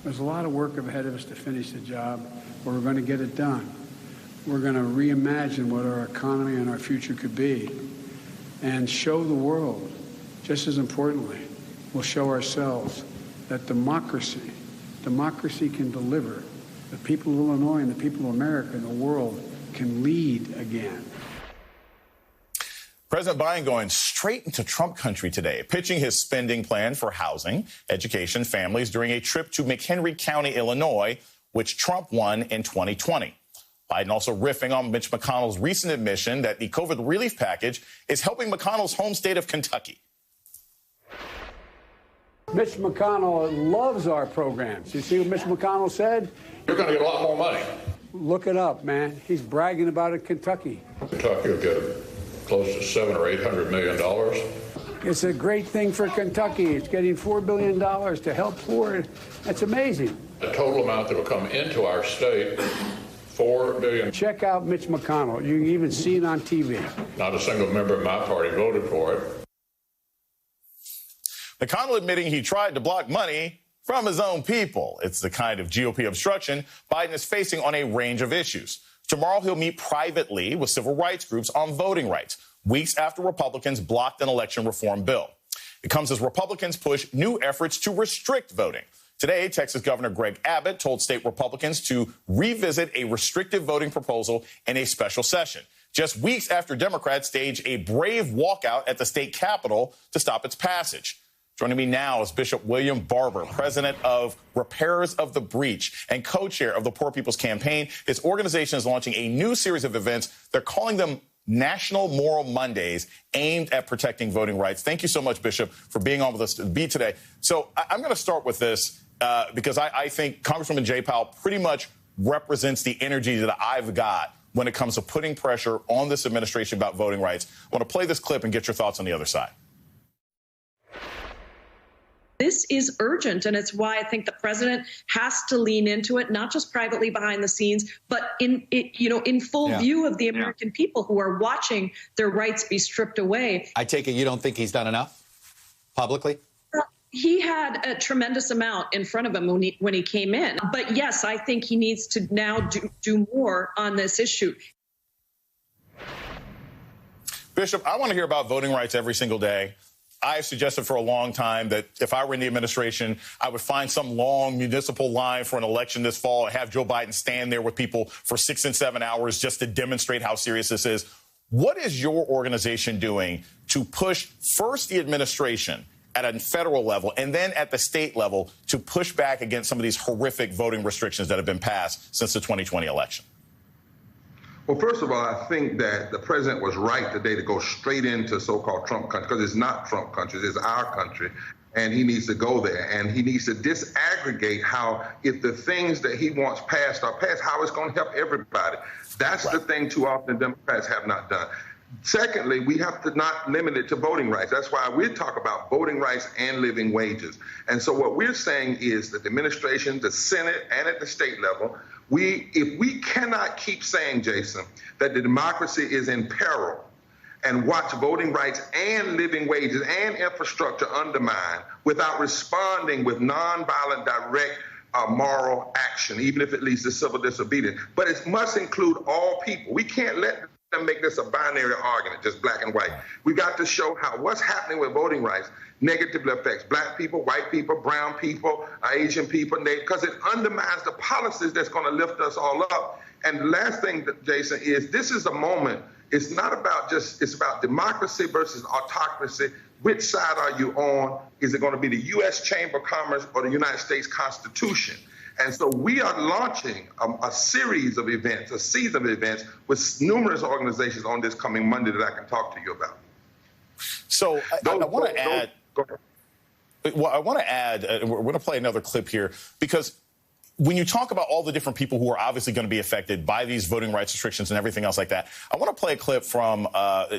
There's a lot of work ahead of us to finish the job, but we're going to get it done. We're going to reimagine what our economy and our future could be and show the world, just as importantly, we'll show ourselves that democracy can deliver. The people of Illinois and the people of America and the world can lead again. President Biden going straight into Trump country today, pitching his spending plan for housing, education, families during a trip to McHenry County, Illinois, which Trump won in 2020. Biden also riffing on Mitch McConnell's recent admission that the COVID relief package is helping McConnell's home state of Kentucky. Mitch McConnell loves our programs. You see what Mitch McConnell said? You're going to get a lot more money. Look it up, man. He's bragging about it in Kentucky. Kentucky will get close to $700 or $800 million. It's a great thing for Kentucky. It's getting $4 billion to help poor. That's amazing. The total amount that will come into our state, $4 billion. Check out Mitch McConnell. You can even see it on TV. Not a single member of my party voted for it. McConnell admitting he tried to block money from his own people. It's the kind of GOP obstruction Biden is facing on a range of issues. Tomorrow, he'll meet privately with civil rights groups on voting rights, weeks after Republicans blocked an election reform bill. It comes as Republicans push new efforts to restrict voting. Today, Texas Governor Greg Abbott told state Republicans to revisit a restrictive voting proposal in a special session, just weeks after Democrats staged a brave walkout at the state capitol to stop its passage. Joining me now is Bishop William Barber, president of Repairers of the Breach and co-chair of the Poor People's Campaign. His organization is launching a new series of events. They're calling them National Moral Mondays, aimed at protecting voting rights. Thank you so much, Bishop, for being on with us today. So I'm going to start with this because I think Congresswoman Jay Powell pretty much represents the energy that I've got when it comes to putting pressure on this administration about voting rights. I want to play this clip and get your thoughts on the other side. This is urgent, and it's why I think the president has to lean into it, not just privately behind the scenes, but in full view of the American people who are watching their rights be stripped away. I take it you don't think he's done enough publicly? He had a tremendous amount in front of him when he came in. But yes, I think he needs to now do more on this issue. Bishop, I want to hear about voting rights every single day. I have suggested for a long time that if I were in the administration, I would find some long municipal line for an election this fall and have Joe Biden stand there with people for 6 and 7 hours just to demonstrate how serious this is. What is your organization doing to push first the administration at a federal level and then at the state level to push back against some of these horrific voting restrictions that have been passed since the 2020 election? Well, first of all, I think that the president was right today to go straight into so-called Trump country, because it's not Trump country, it's our country, and he needs to go there. And he needs to disaggregate how, if the things that he wants passed are passed, how it's going to help everybody. That's the thing too often Democrats have not done. Secondly, we have to not limit it to voting rights. That's why we talk about voting rights and living wages. And so what we're saying is that the administration, the Senate, and at the state level, if we cannot keep saying, Jason, that the democracy is in peril and watch voting rights and living wages and infrastructure undermined without responding with nonviolent, direct moral action, even if it leads to civil disobedience. But it must include all people. We can't let them make this a binary argument, just black and white. We've got to show how what's happening with voting rights negatively affects black people, white people, brown people, Asian people, because it undermines the policies that's going to lift us all up. And the last thing, Jason, is this is a moment. It's not about it's about democracy versus autocracy. Which side are you on? Is it going to be the U.S. Chamber of Commerce or the United States Constitution? And so we are launching a series of events, a season of events with numerous organizations on this coming Monday that I can talk to you about. So I want to add. Well, I want to add, we're going to play another clip here, because when you talk about all the different people who are obviously going to be affected by these voting rights restrictions and everything else like that, I want to play a clip from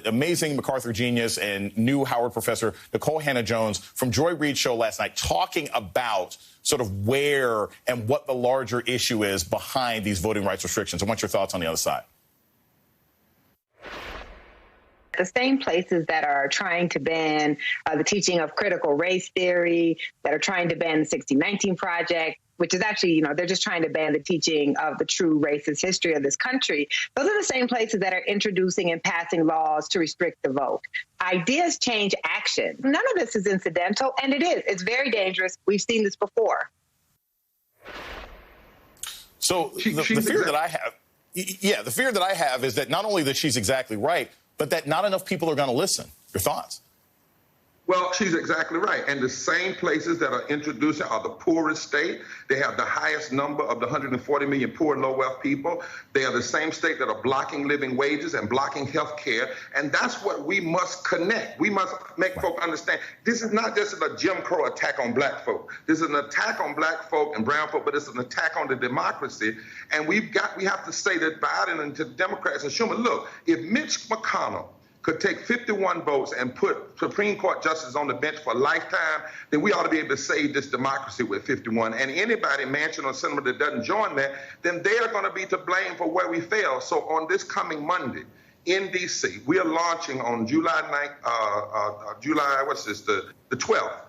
amazing MacArthur genius and new Howard professor Nicole Hannah-Jones from Joy Reid's show last night, talking about sort of where and what the larger issue is behind these voting rights restrictions. I want your thoughts on the other side. The same places that are trying to ban the teaching of critical race theory, that are trying to ban the 1619 Project, which is actually, they're just trying to ban the teaching of the true racist history of this country. Those are the same places that are introducing and passing laws to restrict the vote. Ideas change action. None of this is incidental, and it is. It's very dangerous. We've seen this before. So the fear that I have, the fear that I have is that not only that she's exactly right, but that not enough people are going to listen. Your thoughts? Well, she's exactly right. And the same places that are introducing are the poorest state. They have the highest number of the 140 million poor and low-wealth people. They are the same state that are blocking living wages and blocking health care. And that's what we must connect. We must make folk understand. This is not just a Jim Crow attack on black folk. This is an attack on black folk and brown folk, but it's an attack on the democracy. And we have to say that Biden and to the Democrats and Schumer, look, if Mitch McConnell could take 51 votes and put Supreme Court justices on the bench for a lifetime, then we ought to be able to save this democracy with 51. And anybody, Manchin or Senator, that doesn't join that, then they are going to be to blame for where we fail. So on this coming Monday in D.C., we are launching on July 12th,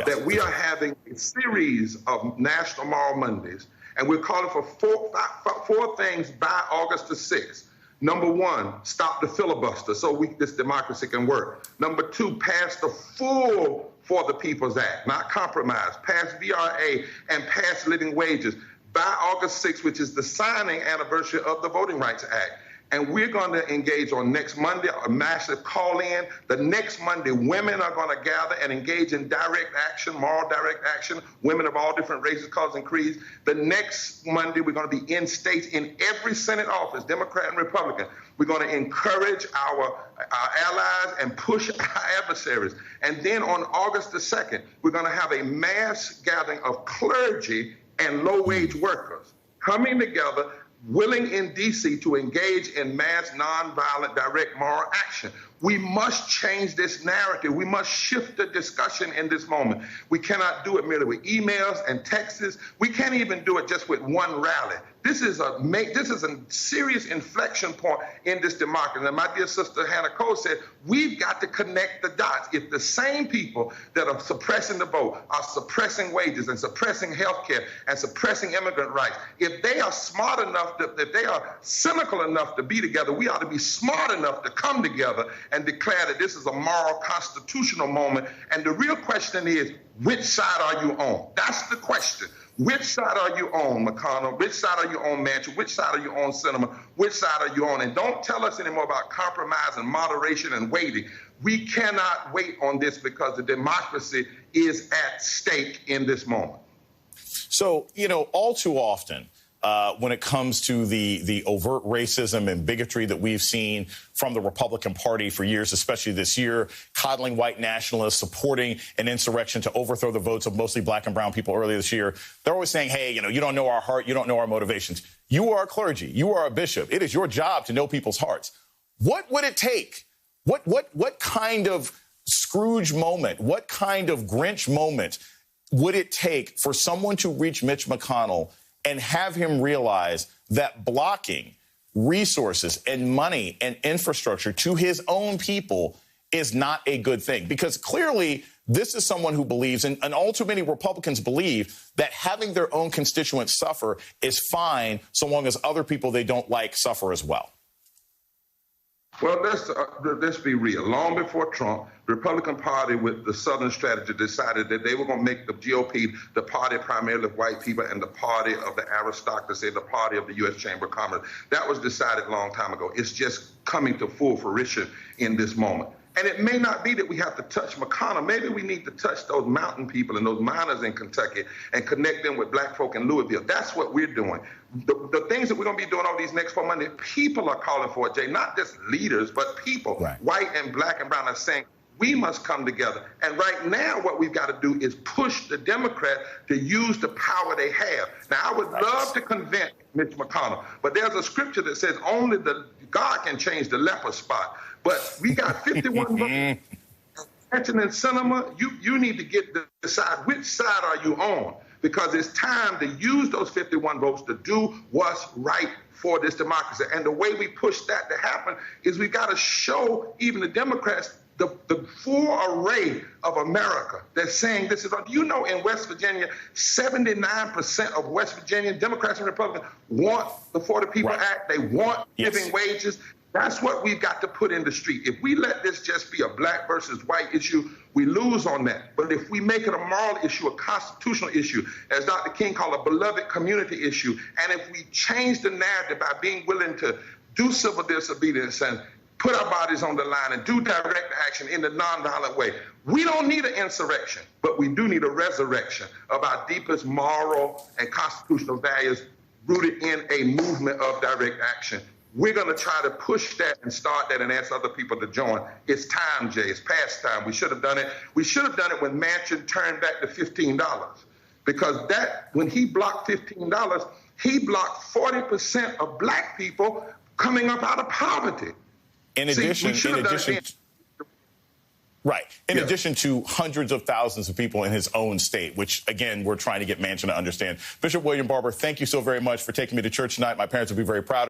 that we are having a series of National Moral Mondays, and we're calling for four things by August the 6th. Number one, stop the filibuster so this democracy can work. Number two, pass the full For the People's Act, not compromise. Pass VRA and pass living wages by August 6th, which is the signing anniversary of the Voting Rights Act. And we're going to engage on next Monday, a massive call-in. The next Monday, women are going to gather and engage in direct action, moral direct action, women of all different races, colors, and creeds. The next Monday, we're going to be in states in every Senate office, Democrat and Republican. We're going to encourage our allies and push our adversaries. And then on August the 2nd, we're going to have a mass gathering of clergy and low-wage workers coming together, willing in D.C. to engage in mass, nonviolent, direct moral action. We must change this narrative. We must shift the discussion in this moment. We cannot do it merely with emails and texts. We can't even do it just with one rally. This is a serious inflection point in this democracy. And my dear sister Hannah Cole said, we've got to connect the dots. If the same people that are suppressing the vote are suppressing wages and suppressing health care and suppressing immigrant rights, if they are smart enough, if they are cynical enough to be together, we ought to be smart enough to come together and declare that this is a moral constitutional moment. And the real question is, which side are you on? That's the question. Which side are you on, McConnell? Which side are you on, Manchin? Which side are you on, Sinema? Which side are you on? And don't tell us anymore about compromise and moderation and waiting. We cannot wait on this because the democracy is at stake in this moment. So, all too often, when it comes to the overt racism and bigotry that we've seen from the Republican Party for years, especially this year, coddling white nationalists, supporting an insurrection to overthrow the votes of mostly black and brown people earlier this year, they're always saying, hey, you don't know our heart, you don't know our motivations. You are a clergy, you are a bishop. It is your job to know people's hearts. What would it take? What kind of Scrooge moment, what kind of Grinch moment would it take for someone to reach Mitch McConnell and have him realize that blocking resources and money and infrastructure to his own people is not a good thing? Because clearly this is someone who believes, and all too many Republicans believe, that having their own constituents suffer is fine so long as other people they don't like suffer as well. Well, let's be real. Long before Trump, the Republican Party with the Southern strategy decided that they were going to make the GOP the party primarily of white people and the party of the aristocracy, the party of the U.S. Chamber of Commerce. That was decided a long time ago. It's just coming to full fruition in this moment. And it may not be that we have to touch McConnell. Maybe we need to touch those mountain people and those miners in Kentucky and connect them with black folk in Louisville. That's what we're doing. The things that we're going to be doing over these next 4 months, people are calling for it, Jay, not just leaders, but people, right, white and black and brown, are saying, we must come together. And right now, what we've got to do is push the Democrats to use the power they have. Now, I would love to convince Mitch McConnell, but there's a scripture that says only God can change the leper spot. But we got 51 votes. Manchin and Sinema, you need to decide which side are you on, because it's time to use those 51 votes to do what's right for this democracy. And the way we push that to happen is we got to show even the Democrats the full array of America that's saying this is, do you know in West Virginia, 79% of West Virginian Democrats and Republicans want the 40 People Act. They want living wages. That's what we've got to put in the street. If we let this just be a black versus white issue, we lose on that. But if we make it a moral issue, a constitutional issue, as Dr. King called a beloved community issue, and if we change the narrative by being willing to do civil disobedience and put our bodies on the line and do direct action in the nonviolent way, we don't need an insurrection, but we do need a resurrection of our deepest moral and constitutional values rooted in a movement of direct action. We're going to try to push that and start that and ask other people to join. It's time, Jay. It's past time. We should have done it. We should have done it when Manchin turned back to $15, because that, when he blocked $15, he blocked 40% of black people coming up out of poverty. In addition to hundreds of thousands of people in his own state, which, again, we're trying to get Manchin to understand. Bishop William Barber, thank you so very much for taking me to church tonight. My parents will be very proud.